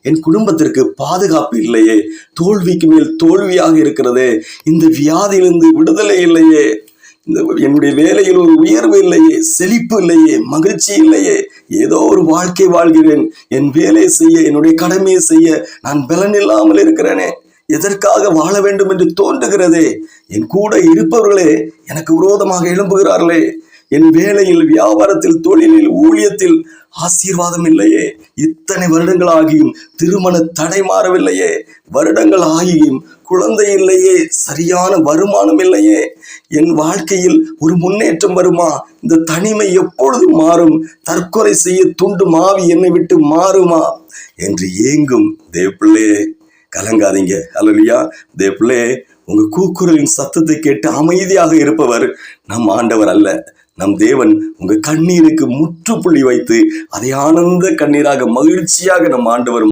என் குடும்பத்திற்கு பாதுகாப்பு இல்லையே, தோல்விக்கு மேல் தோல்வியாக இருக்கிறதே, இந்த வியாதியிலிருந்து விடுதலை இல்லையே, என்னுடைய வேலையில் ஒரு உயர்வு இல்லையே, செழிப்பு இல்லையே, மகிழ்ச்சி இல்லையே, ஏதோ ஒரு வாழ்க்கை வாழ்கிறேன், என் வேலை செய்ய, என்னுடைய கடமையை செய்ய நான் பலன் இல்லாமல் இருக்கிறேனே, எதற்காக வாழ வேண்டும் என்று தோன்றுகிறதே, என் கூட இருப்பவர்களே எனக்கு விரோதமாக எழும்புகிறார்களே, என் வேலையில், வியாபாரத்தில், தொழிலில், ஊழியத்தில் ஆசீர்வாதம் இல்லையே, இத்தனை வருடங்கள் ஆகியும் திருமண தடை மாறவில்லையே, வருடங்கள் ஆகியும் குழந்தை இல்லையே, சரியான வருமானம் இல்லையே, என் வாழ்க்கையில் ஒரு முன்னேற்றம் வருமா, இந்த தனிமை எப்பொழுது மாறும், தற்கொலை செய்ய தூண்டும் ஆவி என்னை விட்டு மாறுமா என்று ஏங்கும் தேவப்பிள்ளையே, கலங்காதீங்க. அல்லேலூயா. தேவப்பிள்ளையே, உங்க கூக்குரலின் சத்தத்தை கேட்டு அமைதியாக இருப்பவர் நம் ஆண்டவர் அல்ல, நம் தேவன். உங்க கண்ணீருக்கு முற்றுப்புள்ளி வைத்து அதை ஆனந்த கண்ணீராக, மகிழ்ச்சியாக நம் ஆண்டவர்